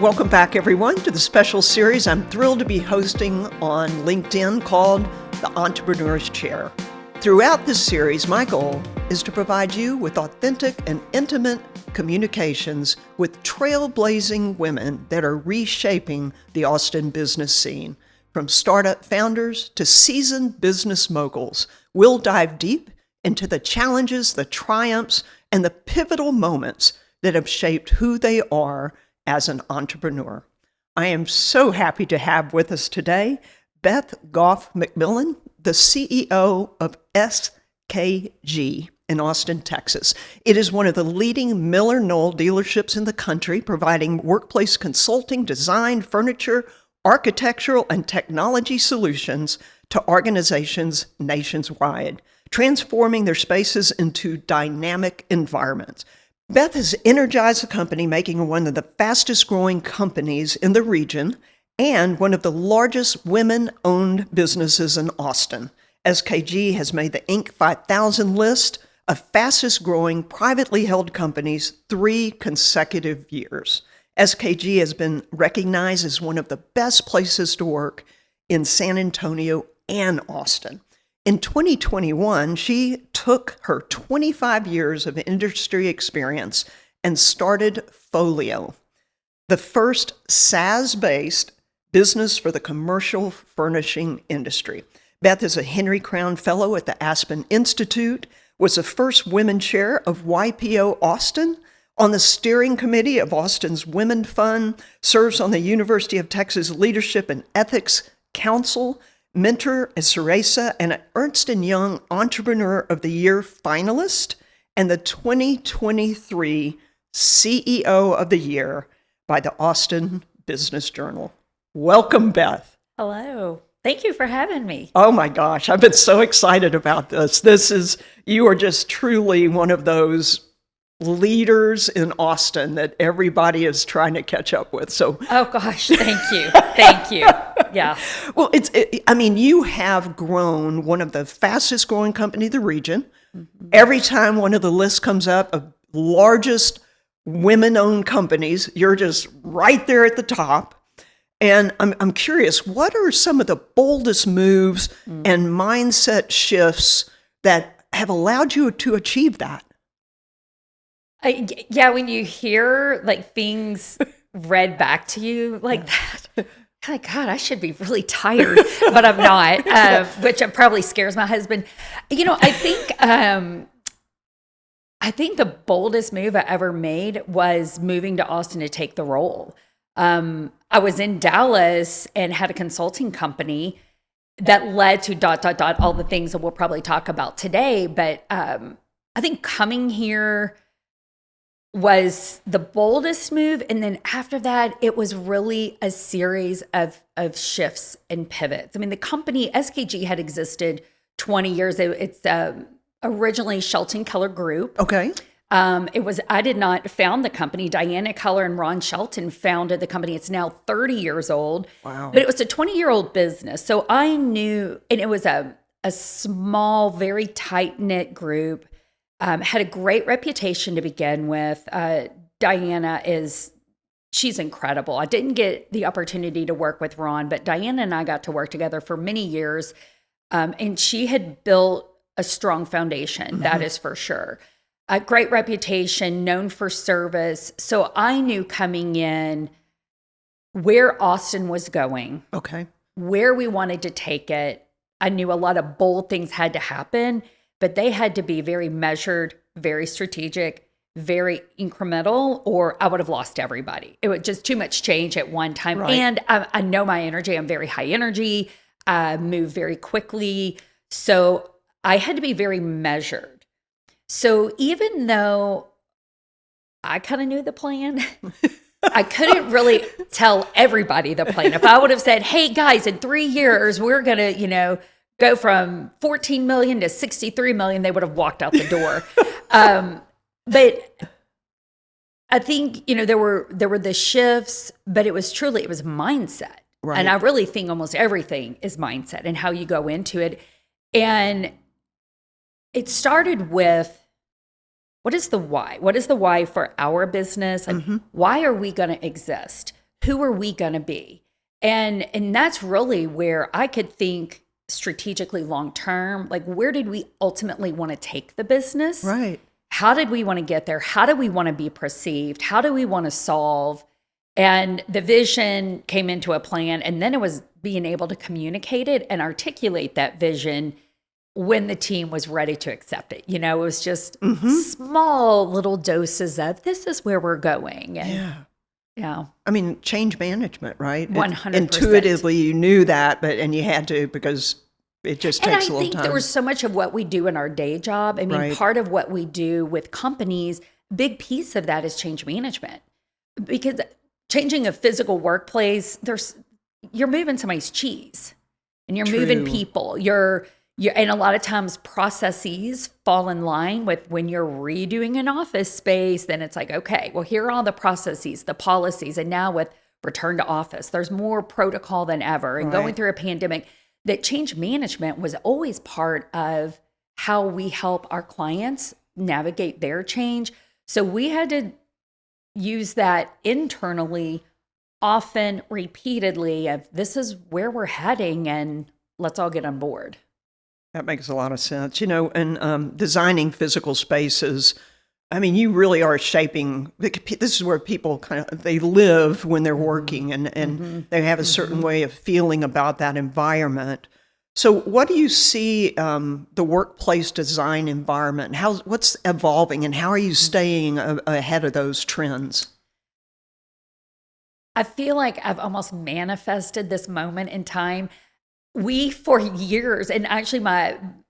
Welcome back, everyone, to the special series I'm thrilled to be hosting on LinkedIn called The Entrepreneur's Chair. Throughout this series, my goal is to provide you with authentic and intimate communications with trailblazing women that are reshaping the Austin business scene. From startup founders to seasoned business moguls, we'll dive deep into the challenges, the triumphs, and the pivotal moments that have shaped who they are as an entrepreneur. I am so happy to have with us today Beth Goff McMillan, the CEO of SKG in Austin, Texas. It is one of the leading Miller Knoll dealerships in the country, providing workplace consulting, design, furniture, architectural, and technology solutions to organizations nationwide, transforming their spaces into dynamic environments. Beth has energized the company, making it one of the fastest growing companies in the region and one of the largest women-owned businesses in Austin. SKG has made the Inc. 5000 list of fastest growing privately held companies 3 consecutive years. SKG has been recognized as one of the best places to work in San Antonio and Austin. In 2021, she took her 25 years of industry experience and started Folio, the first SaaS-based business for the commercial furnishing industry. Beth is a Henry Crown Fellow at the Aspen Institute, was the first women chair of YPO Austin, on the steering committee of Austin's Women Fund, serves on the University of Texas Leadership and Ethics Council, mentor at Ceresa, and an Ernst & Young Entrepreneur of the Year finalist, and the 2023 CEO of the Year by the Austin Business Journal. Welcome, Beth. Hello. Thank you for having me. Oh my gosh, I've been so excited about this. You are just truly one of those leaders in Austin that everybody is trying to catch up with. So, oh gosh, thank you. Thank you. Yeah. Well, you have grown one of the fastest growing company in the region. Mm-hmm. Every time one of the lists comes up of largest women-owned companies, you're just right there at the top. And I'm curious, what are some of the boldest moves and mindset shifts that have allowed you to achieve that? Yeah, when you hear like things read back to you like that, God, I should be really tired, but I'm not, which probably scares my husband. You know, I think the boldest move I ever made was moving to Austin to take the role. I was in Dallas and had a consulting company that led to ... all the things that we'll probably talk about today. But I think coming here was the boldest move. And then after that, it was really a series of shifts and pivots. I mean, the company, SKG, had existed 20 years. It's originally Shelton Keller Group. Okay. I did not found the company. Diana Keller and Ron Shelton founded the company. It's now 30 years old. Wow. But it was a 20-year-old business. So I knew, and it was a small, very tight-knit group. Had a great reputation to begin with. Diana she's incredible. I didn't get the opportunity to work with Ron, but Diana and I got to work together for many years. And she had built a strong foundation, that is for sure. A great reputation, known for service. So I knew coming in where Austin was going, okay, where we wanted to take it. I knew a lot of bold things had to happen, but they had to be very measured, very strategic, very incremental, or I would have lost everybody. It was just too much change at one time. Right. And I know my energy. I'm very high energy. I move very quickly. So I had to be very measured. So even though I kind of knew the plan, I couldn't really tell everybody the plan. If I would have said, hey guys, in 3 years, we're going to, go from 14 million to 63 million, they would have walked out the door. But I think, there were the shifts, but it was mindset. Right. And I really think almost everything is mindset and how you go into it. And it started with, what is the why? What is the why for our business? Like, why are we going to exist? who are we going to be? And that's really where I could think strategically long term, like where did we ultimately want to take the business? Right. How did we want to get there? How do we want to be perceived? How do we want to solve? And the vision came into a plan, and then it was being able to communicate it and articulate that vision when the team was ready to accept it. It was just small little doses of this is where we're going. And yeah. I mean, change management, right? 100%. Intuitively, you knew that, and you had to because it just takes a little time. And I think there was so much of what we do in our day job. I mean, part of what we do with companies, big piece of that is change management. Because changing a physical workplace, you're moving somebody's cheese and you're moving people. And a lot of times processes fall in line with when you're redoing an office space, then it's like, okay, well, here are all the processes, the policies. And now with return to office, there's more protocol than ever. And going through a pandemic, that change management was always part of how we help our clients navigate their change. So we had to use that internally, often, repeatedly, of this is where we're heading and let's all get on board. That makes a lot of sense. And designing physical spaces, I mean, you really are shaping, this is where people they live when they're working and they have a certain way of feeling about that environment. So what do you see the workplace design environment? What's evolving and how are you staying ahead of those trends? I feel like I've almost manifested this moment in time. We, for years, and actually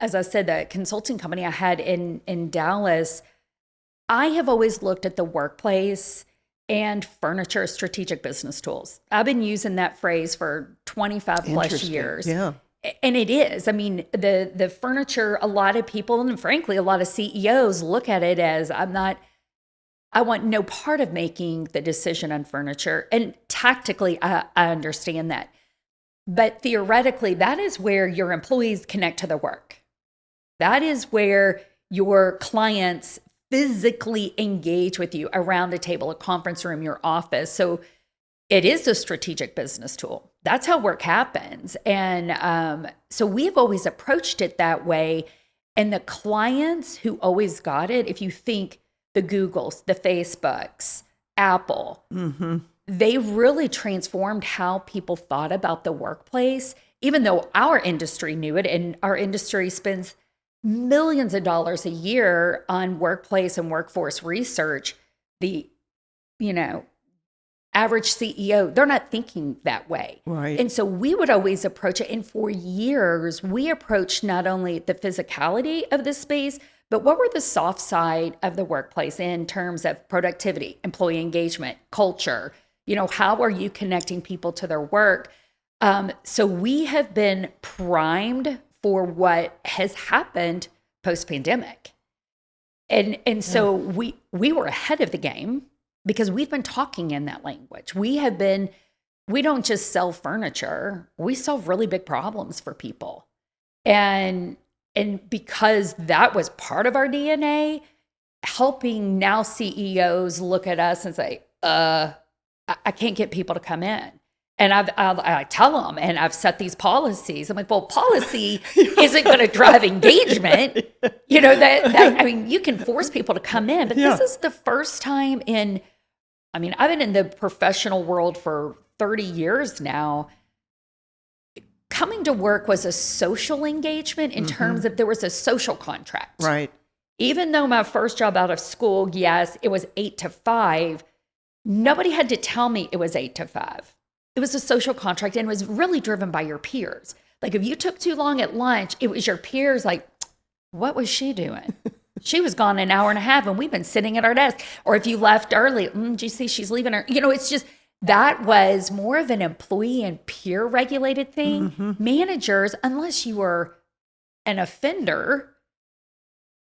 as I said, the consulting company I had in Dallas, I have always looked at the workplace and furniture as strategic business tools. I've been using that phrase for 25 plus years. Yeah. And it is. I mean, the furniture, a lot of people, and frankly, a lot of CEOs look at it as I want no part of making the decision on furniture. And tactically, I understand that. But theoretically, that is where your employees connect to their work. That is where your clients physically engage with you around a table, a conference room, your office. So it is a strategic business tool. That's how work happens. And so we've always approached it that way. And the clients who always got it, if you think the Googles, the Facebooks, Apple, they really transformed how people thought about the workplace, even though our industry knew it, and our industry spends millions of dollars a year on workplace and workforce research. The, average CEO, they're not thinking that way. Right. And so we would always approach it. And for years, we approached not only the physicality of the space, but what were the soft side of the workplace in terms of productivity, employee engagement, culture? How are you connecting people to their work? So we have been primed for what has happened post-pandemic. And so we were ahead of the game because we've been talking in that language. We don't just sell furniture, we solve really big problems for people. And because that was part of our DNA, helping now CEOs look at us and say, I can't get people to come in. And I tell them, and I've set these policies. I'm like, well, policy isn't going to drive engagement. I mean, you can force people to come in, but this is the first time I've been in the professional world for 30 years now. Coming to work was a social engagement in terms of there was a social contract. Right. Even though my first job out of school, yes, it was 8 to 5. Nobody had to tell me it was 8 to 5. It was a social contract and it was really driven by your peers. Like if you took too long at lunch, it was your peers like, what was she doing? She was gone an hour and a half and we've been sitting at our desk. Or if you left early, do you see she's leaving her? It's just, that was more of an employee and peer regulated thing. Managers, unless you were an offender,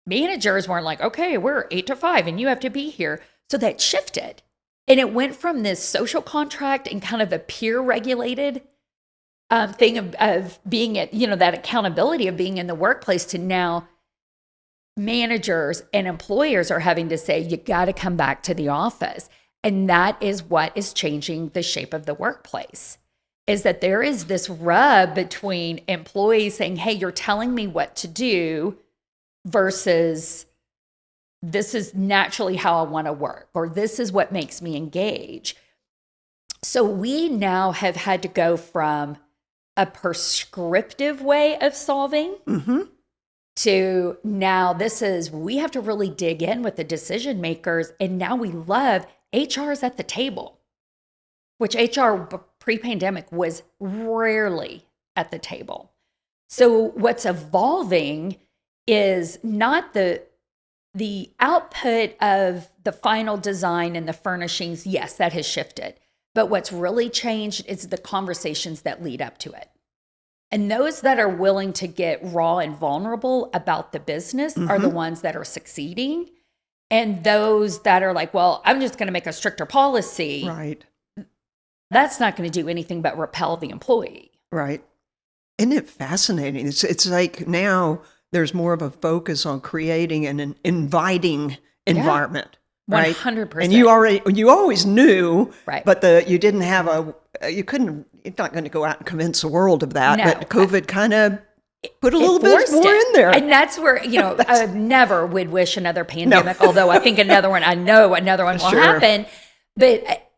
managers weren't like, okay, we're 8 to 5 and you have to be here. So that shifted. And it went from this social contract and kind of a peer regulated thing of being at, that accountability of being in the workplace to now managers and employers are having to say, you got to come back to the office. And that is what is changing the shape of the workplace, is that there is this rub between employees saying, hey, you're telling me what to do versus this is naturally how I want to work, or this is what makes me engage. So we now have had to go from a prescriptive way of solving to now we have to really dig in with the decision makers. And now we love HR's at the table, which HR pre-pandemic was rarely at the table. So what's evolving is not the output of the final design and the furnishings. Yes, that has shifted. But what's really changed is the conversations that lead up to it. And those that are willing to get raw and vulnerable about the business are the ones that are succeeding. And those that are like, well, I'm just going to make a stricter policy. Right. That's not going to do anything but repel the employee. Right. Isn't it fascinating? It's like now there's more of a focus on creating an inviting environment. Right? 100%. And you always knew, right, but you're not going to go out and convince the world of that. No. But COVID kind of put a little bit more in there. And that's where, I never would wish another pandemic, although I think another one will happen. But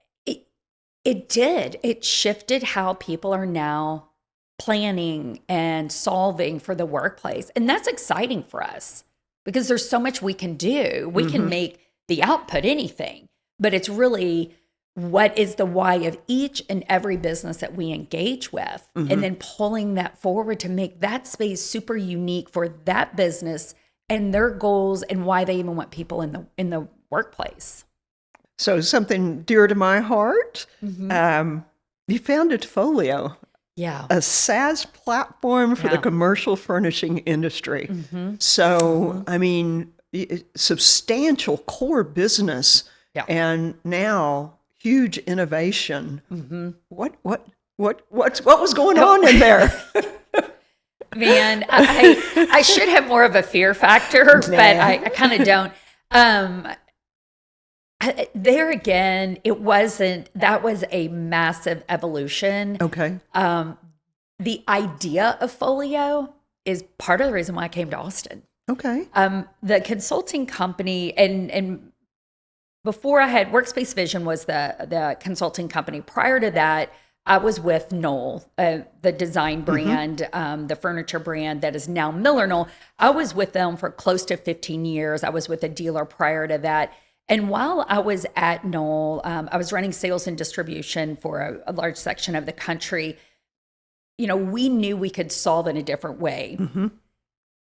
it did. It shifted how people are now planning and solving for the workplace. And that's exciting for us because there's so much we can do. We can make the output anything, but it's really what is the why of each and every business that we engage with, and then pulling that forward to make that space super unique for that business and their goals and why they even want people in the workplace. So something dear to my heart, you founded Folio. Yeah. A SaaS platform for the commercial furnishing industry. So, I mean, substantial core business and now huge innovation. What was going on in there? Man, I should have more of a fear factor, but I kind of don't. There again, that was a massive evolution. Okay. The idea of Folio is part of the reason why I came to Austin. Okay. The consulting company, and before I had Workspace Vision was the consulting company. Prior to that, I was with Knoll, the design brand, the furniture brand that is now Miller Knoll. I was with them for close to 15 years. I was with a dealer prior to that. And while I was at Knoll, I was running sales and distribution for a large section of the country. We knew we could solve in a different way.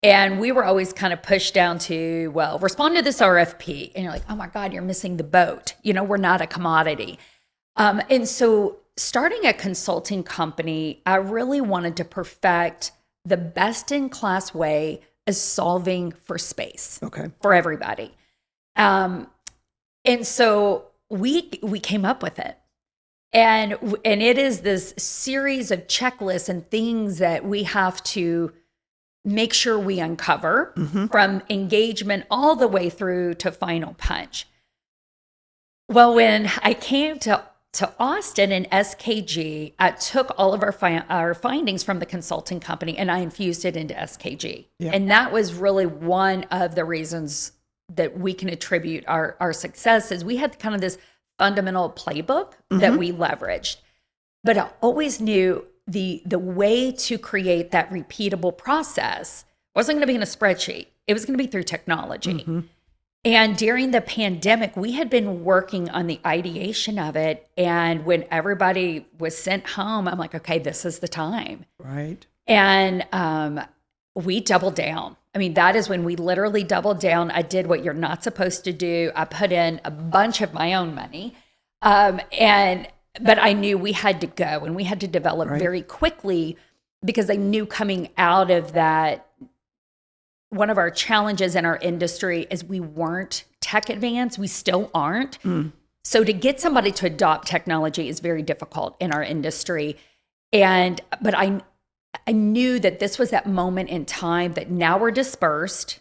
And we were always kind of pushed down to, well, respond to this RFP. And you're like, oh my God, you're missing the boat. We're not a commodity. And so starting a consulting company, I really wanted to perfect the best in class way of solving for space for everybody. And so we came up with it. And it is this series of checklists and things that we have to make sure we uncover from engagement all the way through to final punch. Well, when I came to Austin and SKG, I took all of our findings from the consulting company and I infused it into SKG. Yeah. And that was really one of the reasons that we can attribute our success is we had kind of this fundamental playbook that we leveraged. But I always knew the way to create that repeatable process wasn't going to be in a spreadsheet. It was going to be through technology. And during the pandemic, we had been working on the ideation of it. And when everybody was sent home, I'm like, okay, this is the time. Right. And we doubled down. I mean, that is when we literally doubled down. I did what you're not supposed to do. I put in a bunch of my own money. But I knew we had to go and we had to develop very quickly because I knew coming out of that, one of our challenges in our industry is we weren't tech advanced. We still aren't. So to get somebody to adopt technology is very difficult in our industry. But I knew that this was that moment in time that now we're dispersed.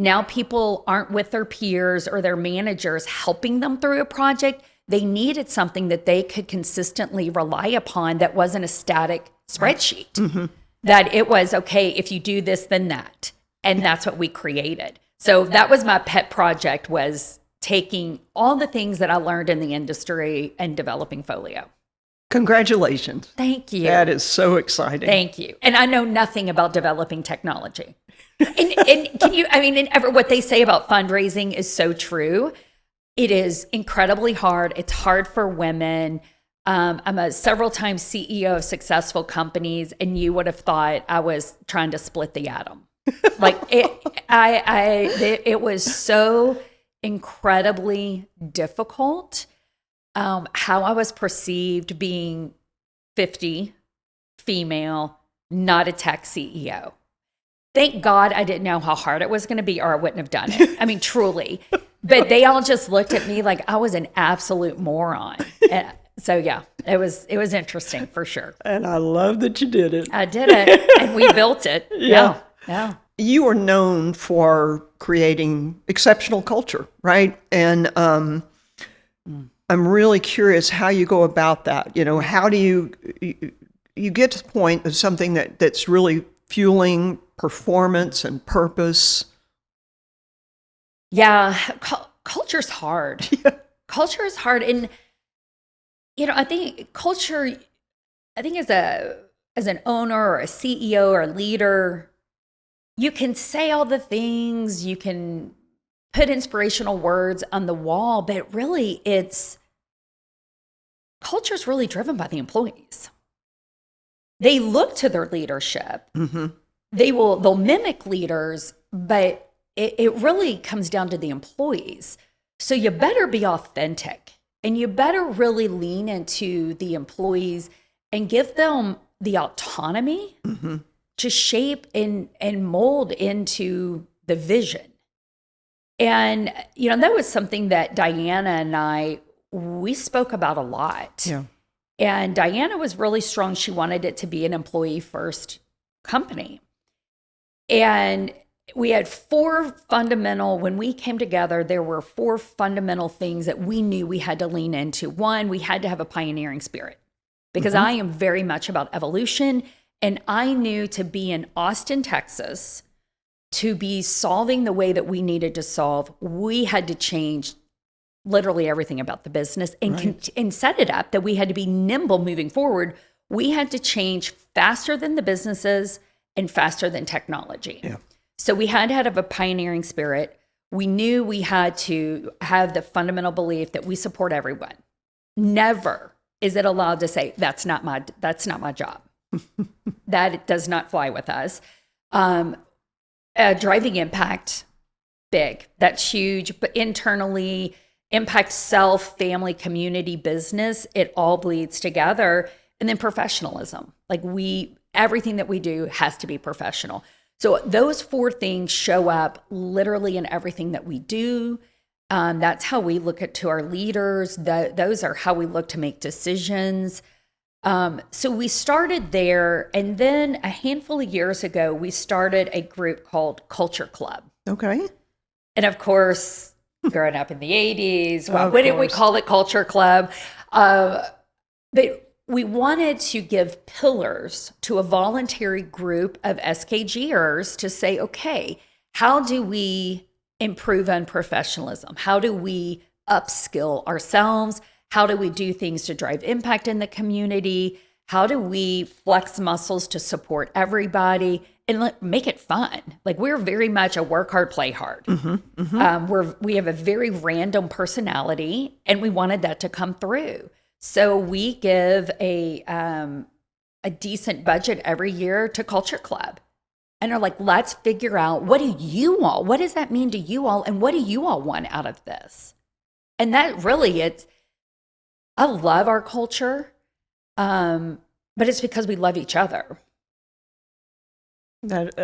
Now people aren't with their peers or their managers helping them through a project. They needed something that they could consistently rely upon that wasn't a static spreadsheet. Mm-hmm. That it was, okay, if you do this, then that. And that's what we created. So that was my pet project, was taking all the things that I learned in the industry and developing Folio. Congratulations. Thank you. That is so exciting. Thank you. And I know nothing about developing technology. And can you, I mean, what they say about fundraising is so true. It is incredibly hard. It's hard for women. I'm a several times CEO of successful companies, and you would have thought I was trying to split the atom. Like it was so incredibly difficult. How I was perceived being 50, female, not a tech CEO. Thank God I didn't know how hard it was going to be, or I wouldn't have done it. I mean, truly. But they all just looked at me like I was an absolute moron. And so yeah, it was interesting for sure. And I love that you did it. I did it, and we built it. Yeah. You are known for creating exceptional culture, right? And I'm really curious how you go about that. You know, how do you get to the point of something that's really fueling performance and purpose? Yeah, culture's hard. Yeah. Culture is hard, and I think culture. I think as an owner or a CEO or a leader, you can say all the things, you can put inspirational words on the wall, but really, culture is really driven by the employees. They look to their leadership. Mm-hmm. They'll mimic leaders, but it really comes down to the employees. So you better be authentic, and you better really lean into the employees and give them the autonomy to shape and mold into the vision. And, that was something that Diana and we spoke about a lot. Yeah. And Diana was really strong. She wanted it to be an employee first company. And we had when we came together, there were 4 fundamental things that we knew we had to lean into. One, we had to have a pioneering spirit, because I am very much about evolution. And I knew to be in Austin, Texas, to be solving the way that we needed to solve, we had to change literally everything about the business and set it up that we had to be nimble moving forward. We had to change faster than the businesses and faster than technology. Yeah. So we had to have a pioneering spirit. We knew we had to have the fundamental belief that we support everyone. Never is it allowed to say, that's not my job. That does not fly with us. Driving impact, big. That's huge. But internally, impact self, family, community, business, it all bleeds together. And then professionalism. Like everything that we do has to be professional. So those 4 things show up literally in everything that we do. That's how we look to our leaders. Those are how we look to make decisions. So we started there, and then a handful of years ago, we started a group called Culture Club. Okay. And of course, growing up in the 80s, why wouldn't we call it Culture Club? But we wanted to give pillars to a voluntary group of SKGers to say, okay, how do we improve on professionalism? How do we upskill ourselves? How do we do things to drive impact in the community? How do we flex muscles to support everybody and make it fun? Like, we're very much a work hard, play hard. We have a very random personality, and we wanted that to come through. So we give a decent budget every year to Culture Club, and are like, let's figure out, what does that mean to you all? And what do you all want out of this? And that really, I love our culture, but it's because we love each other. That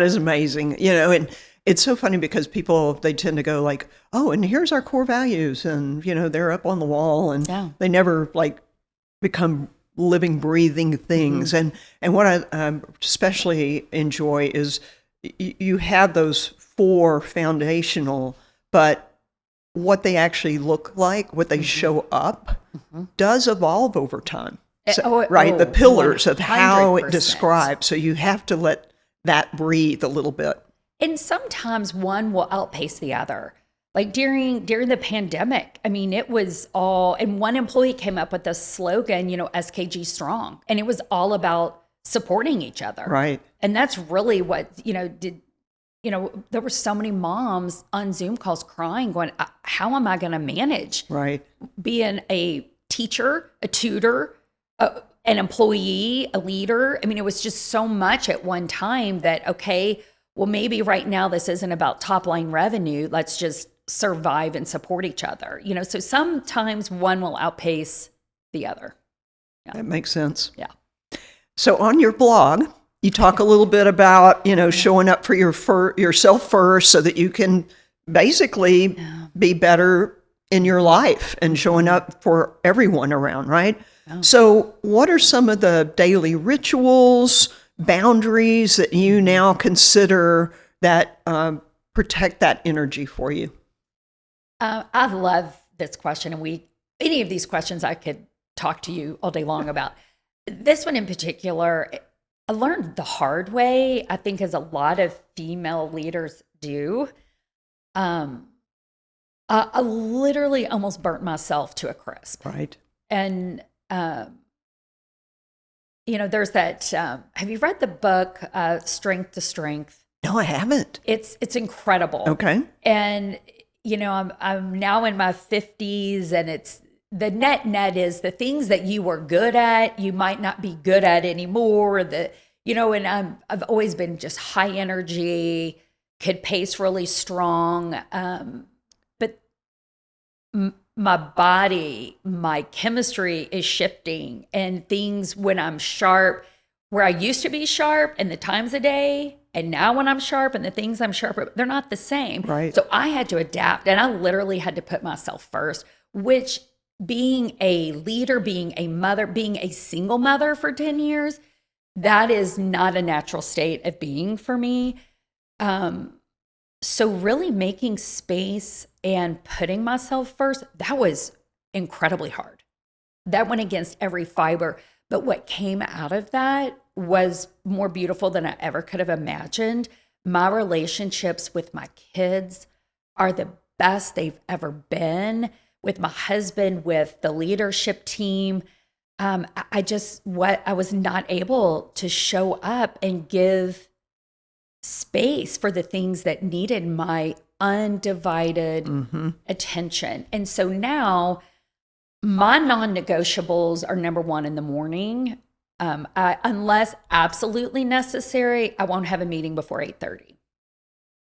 is amazing, and it's so funny because people, they tend to go like, oh, and here's our core values, and they're up on the wall, and they never become living, breathing things. And what I especially enjoy is you have those 4 foundational, but what they actually look like, what they show up, does evolve over time. So, the pillars of how it 100%. describes. So you have to let that breathe a little bit. And sometimes one will outpace the other. Like during the pandemic, I mean, it was all, and one employee came up with the slogan, SKG strong. And it was all about supporting each other. Right. And that's really what, there were so many moms on Zoom calls crying, going, how am I going to manage being a teacher, a tutor, an employee, a leader? I mean, it was just so much at one time that, okay, well, maybe right now this isn't about top line revenue. Let's just survive and support each other. So sometimes one will outpace the other. Yeah. That makes sense. Yeah. So on your blog, you talk a little bit about, showing up for yourself first so that you can basically be better in your life and showing up for everyone around, right? Oh. So what are some of the daily rituals, boundaries that you now consider that protect that energy for you? I love this question, and any of these questions I could talk to you all day long about. This one in particular, I learned the hard way, I think, as a lot of female leaders do. I literally almost burnt myself to a crisp. Right. And, there's that, have you read the book, Strength to Strength? No, I haven't. It's incredible. Okay. And, I'm now in my 50s, and it's, the net is the things that you were good at, you might not be good at anymore. And I've always been just high energy, could pace really strong. But my body, my chemistry is shifting, and things when I'm sharp, where I used to be sharp and the times a day, and now when I'm sharp and the things I'm sharp, they're not the same. Right. So I had to adapt, and I literally had to put myself first, which, being a leader, being a mother, being a single mother for 10 years, that is not a natural state of being for me. So really making space and putting myself first, that was incredibly hard. That went against every fiber. But what came out of that was more beautiful than I ever could have imagined. My relationships with my kids are the best they've ever been. With my husband, with the leadership team, I was not able to show up and give space for the things that needed my undivided attention. And so now my non-negotiables are number one in the morning. Unless absolutely necessary, I won't have a meeting before 8:30.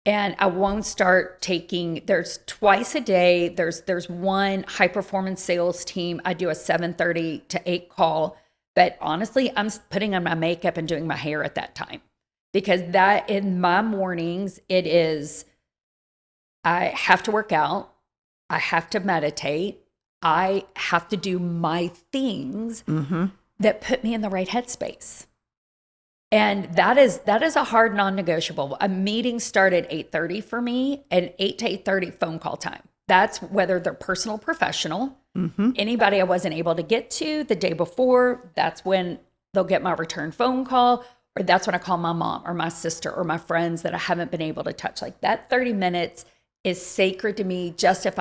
And I won't start there's twice a day, there's one high performance sales team. I do a 7:30 to 8 call, but honestly, I'm putting on my makeup and doing my hair at that time, because that in my mornings, it is, I have to work out. I have to meditate. I have to do my things that put me in the right headspace. And that is a hard non-negotiable. A meeting started 8:30 for me, and 8 to 8:30 phone call time. That's whether they're personal or professional. Anybody I wasn't able to get to the day before, that's when they'll get my return phone call, or that's when I call my mom or my sister or my friends that I haven't been able to touch. Like that 30 minutes is sacred to me. Just if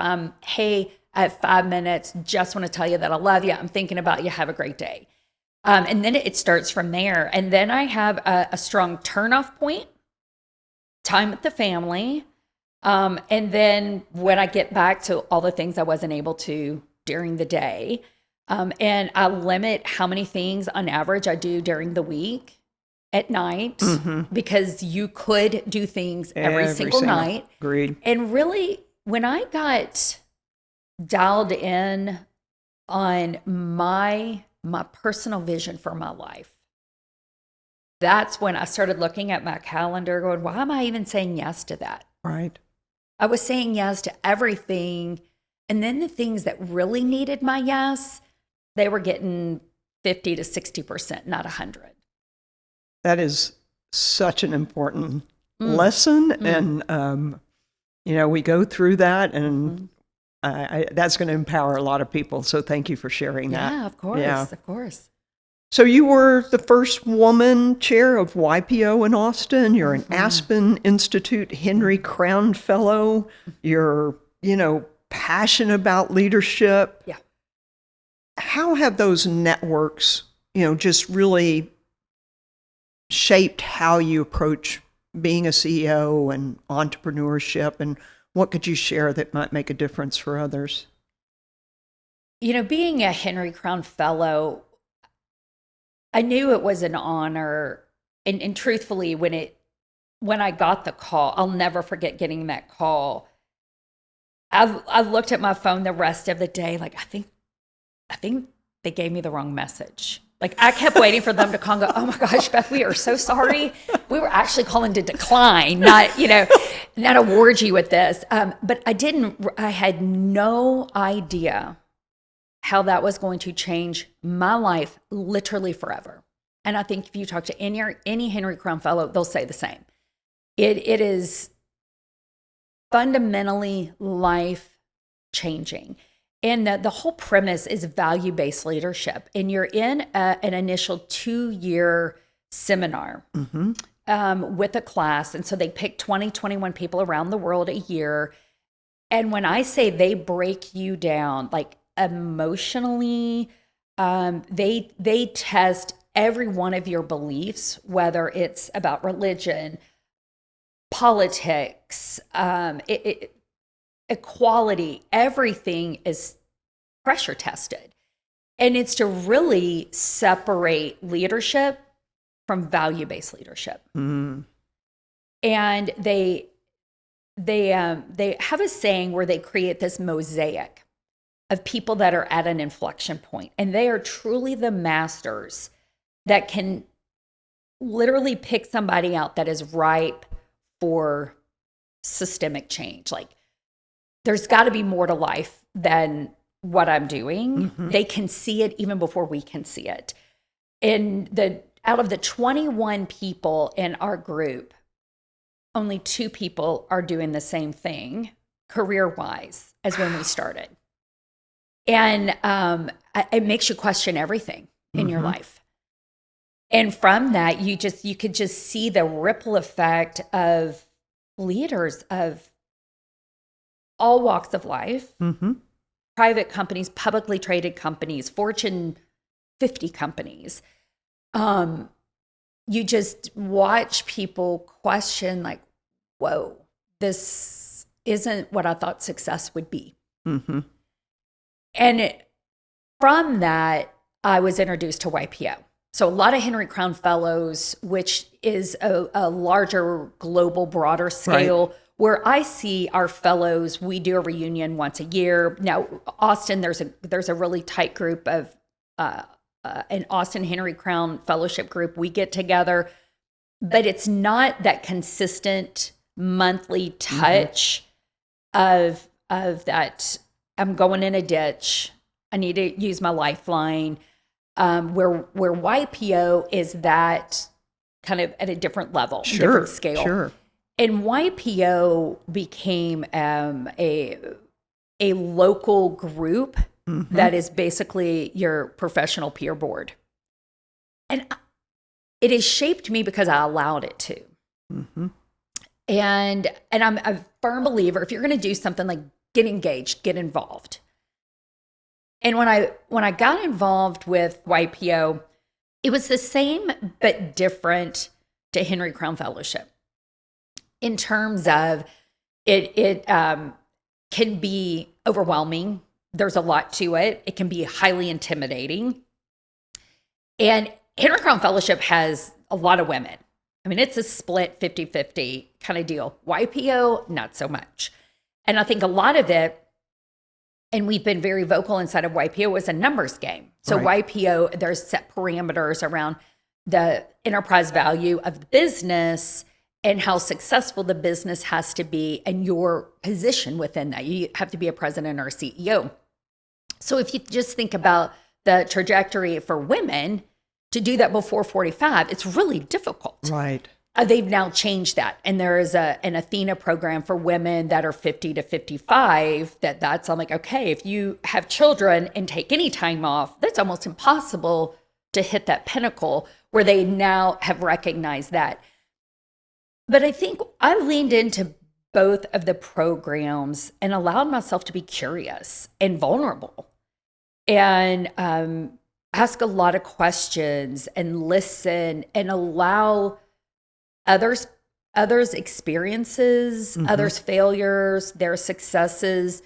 hey, I have 5 minutes, just want to tell you that I love you. I'm thinking about you. Have a great day. And then it starts from there. And then I have a strong turnoff point, time with the family. And then when I get back to all the things I wasn't able to during the day, and I limit how many things on average I do during the week at night, because you could do things every single night. Agreed. And really, when I got dialed in on my personal vision for my life, that's when I started looking at my calendar going, why am I even saying yes to that? Right. I was saying yes to everything. And then the things that really needed my yes, they were getting 50 to 60%, not 100. That is such an important lesson. And, we go through that, and that's going to empower a lot of people. So thank you for sharing that. Yeah, of course, of course. So you were the first woman chair of YPO in Austin. You're an Aspen Institute Henry Crown Fellow. You're, passionate about leadership. Yeah. How have those networks, just really shaped how you approach being a CEO and entrepreneurship? And what could you share that might make a difference for others? Being a Henry Crown Fellow, I knew it was an honor. And truthfully, when I got the call, I'll never forget getting that call. I looked at my phone the rest of the day, like, I think they gave me the wrong message. Like, I kept waiting for them to call and go, oh my gosh, Beth, we are so sorry. We were actually calling to decline, not award you with this. But I had no idea how that was going to change my life literally forever. And I think if you talk to any Henry Crown Fellow, they'll say the same. It is fundamentally life changing. And the whole premise is value-based leadership. And you're in an initial 2-year seminar with a class. And so they pick 21 people around the world a year. And when I say they break you down, like emotionally, they test every one of your beliefs, whether it's about religion, politics, equality, everything is pressure tested. And it's to really separate leadership from value-based leadership. And they have a saying where they create this mosaic of people that are at an inflection point, and they are truly the masters that can literally pick somebody out that is ripe for systemic change. Like, there's got to be more to life than what I'm doing. They can see it even before we can see it. And out of the 21 people in our group, only 2 people are doing the same thing career-wise as when we started. And it makes you question everything in your life. And from that, you could just see the ripple effect of leaders of all walks of life, private companies, publicly traded companies, Fortune 50 companies. You just watch people question, like, whoa, this isn't what I thought success would be. And from that, I was introduced to YPO. So a lot of Henry Crown Fellows, which is a larger, global, broader scale, where I see our fellows, we do a reunion once a year. Now, Austin, there's a really tight group of an Austin Henry Crown Fellowship group. We get together, but it's not that consistent monthly touch of that. I'm going in a ditch. I need to use my lifeline. Where YPO is that kind of at a different level, different scale. And YPO became a local group that is basically your professional peer board. And it has shaped me because I allowed it to. And I'm a firm believer, if you're going to do something, like, get engaged, get involved. And when I got involved with YPO, it was the same but different to Henry Crown Fellowship in terms of it can be overwhelming. There's a lot to it. It can be highly intimidating. And Henry Crown Fellowship has a lot of women. I mean, it's a split 50-50 kind of deal. YPO, not so much. And I think a lot of it, and we've been very vocal inside of YPO, is a numbers game. So YPO, there's set parameters around the enterprise value of the business and how successful the business has to be and your position within that. You have to be a president or a CEO. So if you just think about the trajectory for women, to do that before 45, it's really difficult. Right. they've now changed that. And there is an Athena program for women that are 50 to 55 that's I'm like, okay, if you have children and take any time off, that's almost impossible to hit that pinnacle, where they now have recognized that. But I think I leaned into both of the programs and allowed myself to be curious and vulnerable and ask a lot of questions and listen and allow others' experiences, others' failures, their successes.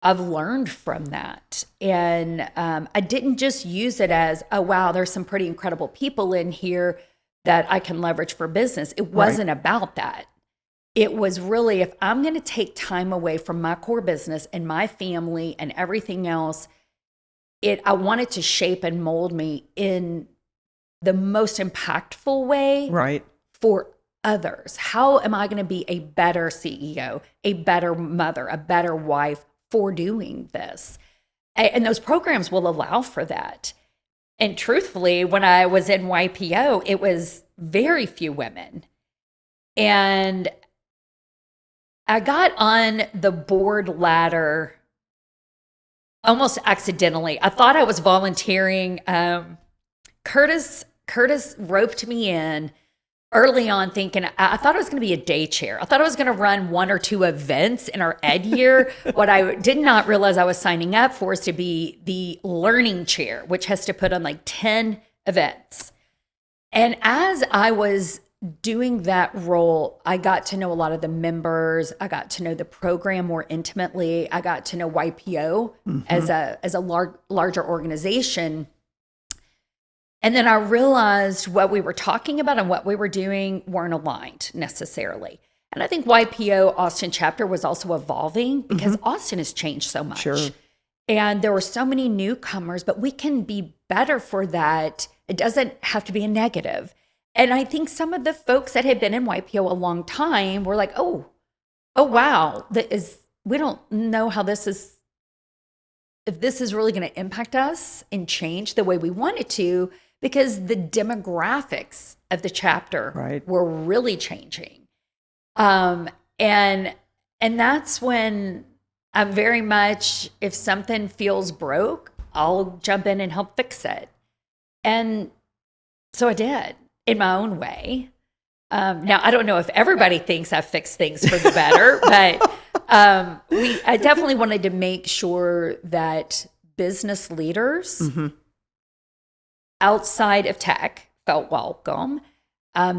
I've learned from that. And I didn't just use it as, oh, wow, there's some pretty incredible people in here that I can leverage for business. It wasn't about that. It was really, if I'm going to take time away from my core business and my family and everything else, I wanted to shape and mold me in the most impactful way for others. How am I going to be a better CEO, a better mother, a better wife for doing this? And those programs will allow for that. And truthfully, when I was in YPO, it was very few women. And I got on the board ladder almost accidentally. I thought I was volunteering. Curtis roped me in early on, thinking I thought it was going to be a day chair. I thought I was going to run 1 or 2 events in our ed year. What I did not realize I was signing up for is to be the learning chair, which has to put on like 10 events. And as I was doing that role, I got to know a lot of the members. I got to know the program more intimately. I got to know YPO as a larger organization. And then I realized what we were talking about and what we were doing weren't aligned necessarily. And I think YPO Austin chapter was also evolving because Austin has changed so much. Sure. And there were so many newcomers, but we can be better for that. It doesn't have to be a negative. And I think some of the folks that had been in YPO a long time were like, oh wow, we don't know how this is, if this is really going to impact us and change the way we want it to, because the demographics of the chapter were really changing. And that's when I'm very much, if something feels broke, I'll jump in and help fix it. And so I did, in my own way. Now, I don't know if everybody thinks I've fixed things for the better, but I definitely wanted to make sure that business leaders outside of tech felt welcome.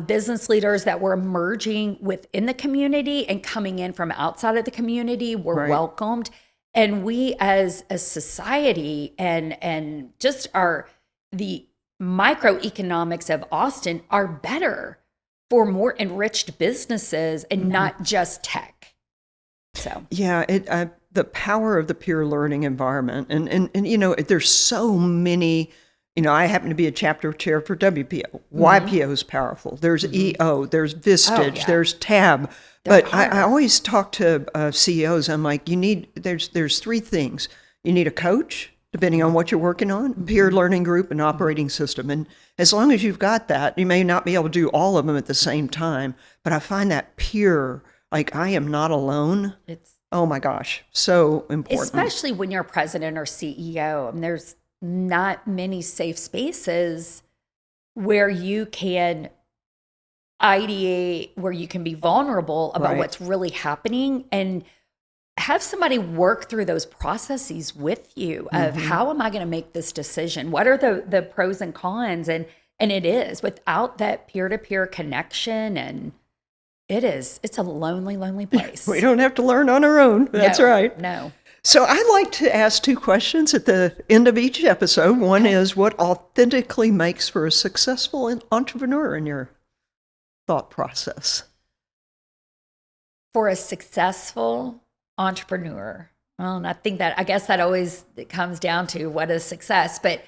Business leaders that were emerging within the community and coming in from outside of the community were welcomed. And we as a society and just the microeconomics of Austin are better for more enriched businesses and not just tech. So yeah, the power of the peer learning environment, and you know, there's so many. You know, I happen to be a chapter chair for WPO. YPO is powerful. There's EO, there's Vistage, there's TAB. But I always talk to CEOs. I'm like, there's 3 things. You need a coach, depending on what you're working on, peer learning group, and operating system. And as long as you've got that, you may not be able to do all of them at the same time. But I find that peer, like I am not alone. Oh my gosh, so important. Especially when you're president or CEO. And there's not many safe spaces where you can ideate, where you can be vulnerable about what's really happening and have somebody work through those processes with you of how am I going to make this decision? What are the pros and cons? And it is without that peer-to-peer connection, and it's a lonely, lonely place. We don't have to learn on our own. That's right. No. So I like to ask 2 questions at the end of each episode. One is, what authentically makes for a successful entrepreneur in your thought process? For a successful entrepreneur, well, and I guess that always it comes down to what is success. But,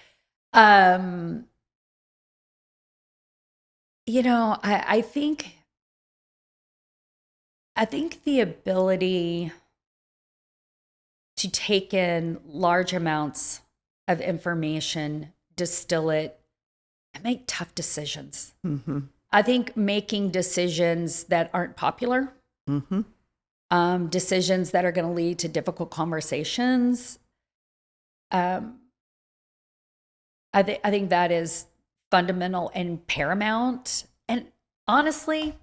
you know, I think the ability to take in large amounts of information, distill it, and make tough decisions. I think making decisions that aren't popular, decisions that are going to lead to difficult conversations. I think that is fundamental and paramount. And honestly,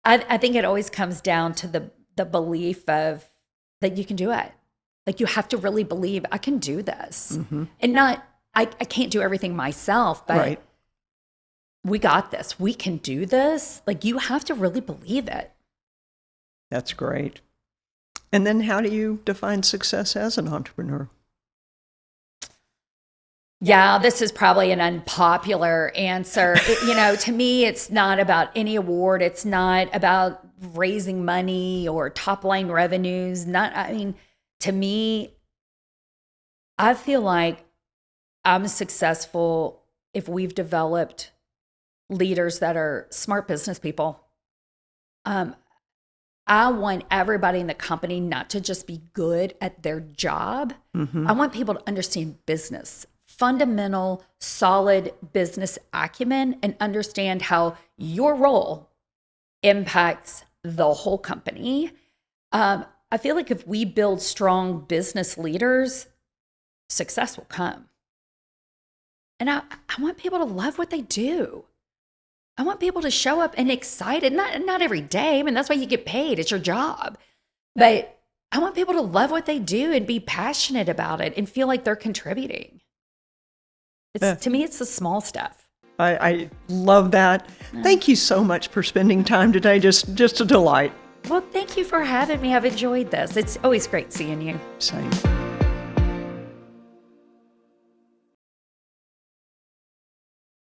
I think it always comes down to the belief of that you can do it. Like you have to really believe I can do this, and not I can't do everything myself, but we got this. We can do this. Like you have to really believe it. That's great. And then how do you define success as an entrepreneur? Yeah, this is probably an unpopular answer. To me, it's not about any award. It's not about raising money or top line revenues. To me, I feel like I'm successful if we've developed leaders that are smart business people. I want everybody in the company not to just be good at their job. I want people to understand business, fundamental, solid business acumen, and understand how your role impacts the whole company. I feel like if we build strong business leaders, success will come. And I want people to love what they do. I want people to show up and excited, not every day. I mean, that's why you get paid. It's your job. But I want people to love what they do and be passionate about it and feel like they're contributing. To me, it's the small stuff. I love that. Thank you so much for spending time today. Just a delight. Well, thank you for having me. I've enjoyed this. It's always great seeing you. Same.